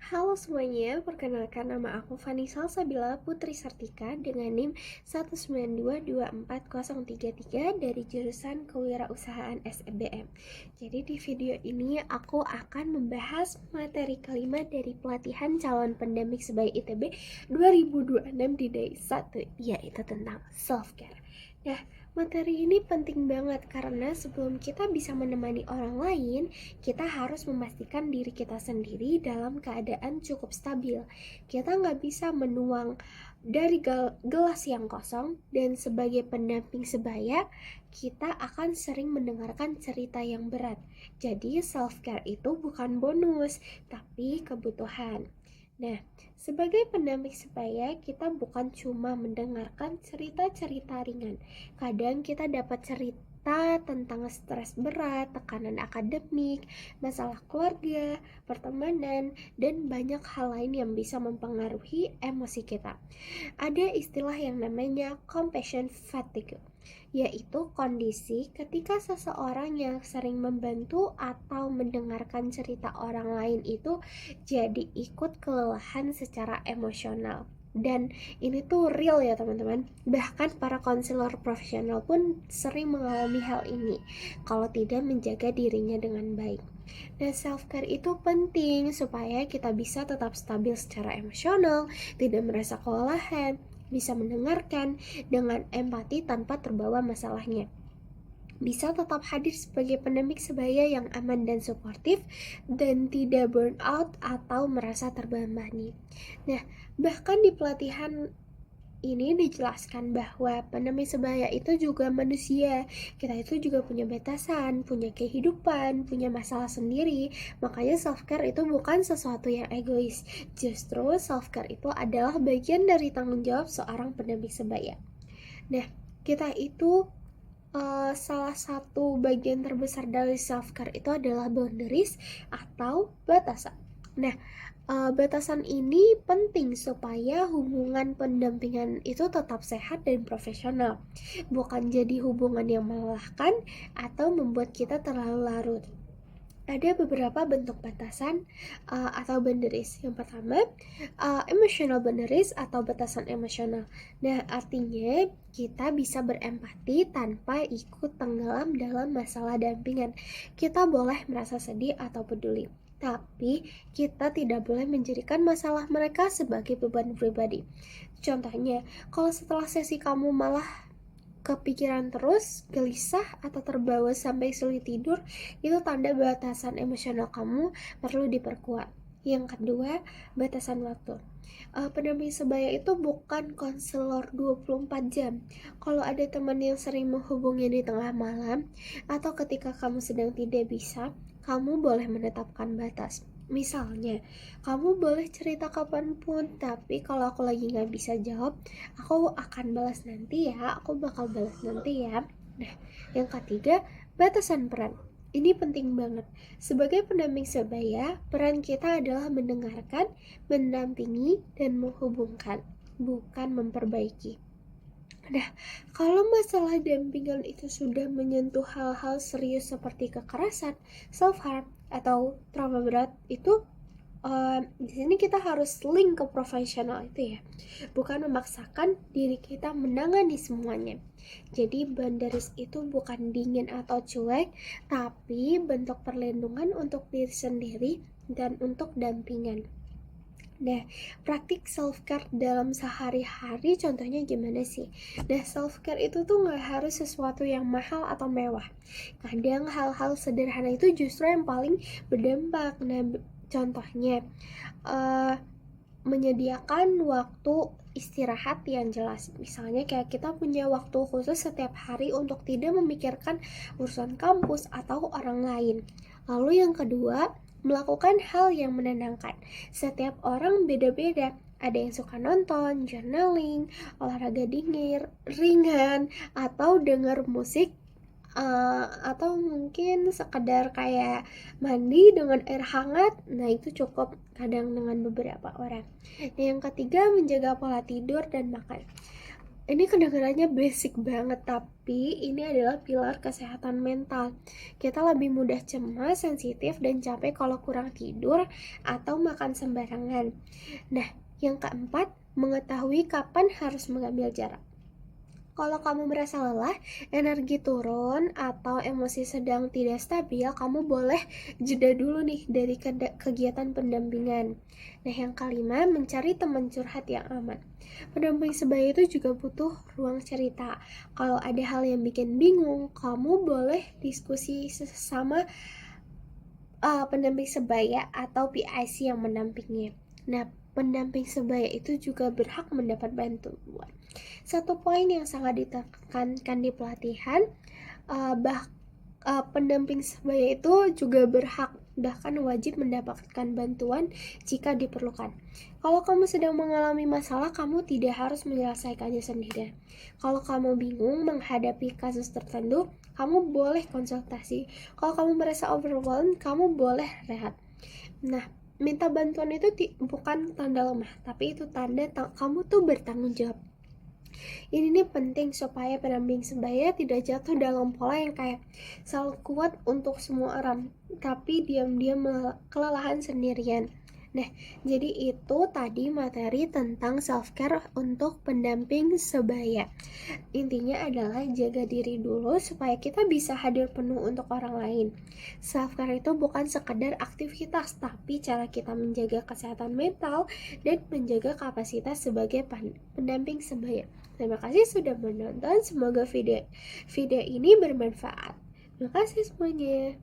Halo semuanya, perkenalkan nama aku Fani Salsabila Putri Sartika dengan NIM 1922403 dari jurusan Kewirausahaan SBM. Jadi di video ini aku akan membahas materi kelima dari pelatihan calon pendamping sebaya ITB 2026 di Day 1, yaitu tentang self-care. Nah, materi ini penting banget karena sebelum kita bisa menemani orang lain, kita harus memastikan diri kita sendiri dalam keadaan cukup stabil. Kita nggak bisa menuang dari gelas yang kosong, dan sebagai pendamping sebaya, kita akan sering mendengarkan cerita yang berat. Jadi self-care itu bukan bonus, tapi kebutuhan. Nah, sebagai pendamping sebaya, kita bukan cuma mendengarkan cerita-cerita ringan. Kadang kita dapat cerita tentang stres berat, tekanan akademik, masalah keluarga, pertemanan, dan banyak hal lain yang bisa mempengaruhi emosi kita. Ada istilah yang namanya compassion fatigue, yaitu kondisi ketika seseorang yang sering membantu atau mendengarkan cerita orang lain itu jadi ikut kelelahan secara emosional. Dan ini tuh real ya teman-teman. Bahkan para konselor profesional pun sering mengalami hal ini kalau tidak menjaga dirinya dengan baik. Nah, self-care itu penting supaya kita bisa tetap stabil secara emosional, tidak merasa kelelahan, bisa mendengarkan dengan empati tanpa terbawa masalahnya, bisa tetap hadir sebagai pendamping sebaya yang aman dan suportif, dan tidak burn out atau merasa terbebani. Nah, bahkan di pelatihan ini dijelaskan bahwa pendamping sebaya itu juga manusia. Kita itu juga punya batasan, punya kehidupan, punya masalah sendiri. Makanya self-care itu bukan sesuatu yang egois. Justru self-care itu adalah bagian dari tanggung jawab seorang pendamping sebaya. Nah, kita itu salah satu bagian terbesar dari self-care itu adalah boundaries atau batasan. Nah, batasan ini penting supaya hubungan pendampingan itu tetap sehat dan profesional, bukan jadi hubungan yang melelahkan atau membuat kita terlalu larut. Ada beberapa bentuk batasan atau boundaries. Yang pertama, emotional boundaries atau batasan emosional. Nah, artinya kita bisa berempati tanpa ikut tenggelam dalam masalah dampingan. Kita boleh merasa sedih atau peduli, tapi kita tidak boleh menjadikan masalah mereka sebagai beban pribadi. Contohnya, kalau setelah sesi kamu malah kepikiran terus, gelisah, atau terbawa sampai sulit tidur, itu tanda batasan emosional kamu perlu diperkuat. Yang kedua, batasan waktu. Pendamping sebaya itu bukan konselor 24 jam. Kalau ada teman yang sering menghubungi di tengah malam atau ketika kamu sedang tidak bisa, kamu boleh menetapkan batas. Misalnya, kamu boleh cerita kapanpun, tapi kalau aku lagi gak bisa jawab, aku akan balas nanti ya, aku bakal balas nanti ya. Nah, yang ketiga, batasan peran. Ini penting banget. Sebagai pendamping sebaya, peran kita adalah mendengarkan, mendampingi, dan menghubungkan, bukan memperbaiki. Nah, kalau masalah dampingan itu sudah menyentuh hal-hal serius seperti kekerasan, self-harm, atau trauma berat, itu di sini kita harus link ke profesional itu ya, bukan memaksakan diri kita menangani semuanya. Jadi boundaries itu bukan dingin atau cuek, tapi bentuk perlindungan untuk diri sendiri dan untuk dampingan. Nah, praktik self-care dalam sehari-hari contohnya gimana sih? Nah, self-care itu tuh gak harus sesuatu yang mahal atau mewah. Kadang hal-hal sederhana itu justru yang paling berdampak. Nah, contohnya, menyediakan waktu istirahat yang jelas. Misalnya kayak kita punya waktu khusus setiap hari untuk tidak memikirkan urusan kampus atau orang lain. Lalu yang kedua, melakukan hal yang menenangkan. Setiap orang beda-beda. Ada yang suka nonton, journaling, olahraga dingin, ringan, atau denger musik, atau mungkin sekedar kayak mandi dengan air hangat. Nah, itu cukup kadang dengan beberapa orang. Nah, yang ketiga, menjaga pola tidur dan makan. Ini kedengarannya basic banget, tapi ini adalah pilar kesehatan mental. Kita lebih mudah cemas, sensitif, dan capek kalau kurang tidur atau makan sembarangan. Nah, yang keempat, mengetahui kapan harus mengambil jarak. Kalau kamu merasa lelah, energi turun, atau emosi sedang tidak stabil, kamu boleh jeda dulu nih dari kegiatan pendampingan. Nah, yang kelima, mencari teman curhat yang aman. Pendamping sebaya itu juga butuh ruang cerita. Kalau ada hal yang bikin bingung, kamu boleh diskusi sesama pendamping sebaya atau PIC yang mendampingi. Nah, pendamping sebaya itu juga berhak mendapat bantuan. Satu poin yang sangat ditekankan di pelatihan, pendamping sebaya itu juga berhak bahkan wajib mendapatkan bantuan jika diperlukan. Kalau kamu sedang mengalami masalah, kamu tidak harus menyelesaikannya sendiri. Kalau kamu bingung menghadapi kasus tertentu, kamu boleh konsultasi. Kalau kamu merasa overwhelmed, kamu boleh rehat. Nah, minta bantuan itu bukan tanda lemah, tapi itu tanda kamu tuh bertanggung jawab. Ini nih penting supaya pendamping sebaya tidak jatuh dalam pola yang kayak selalu kuat untuk semua orang, tapi diam-diam kelelahan sendirian. Nah, jadi itu tadi materi tentang self-care untuk pendamping sebaya. Intinya adalah jaga diri dulu supaya kita bisa hadir penuh untuk orang lain. Self-care itu bukan sekedar aktivitas, tapi cara kita menjaga kesehatan mental dan menjaga kapasitas sebagai pendamping sebaya. Terima kasih sudah menonton, semoga video ini bermanfaat. Terima kasih semuanya.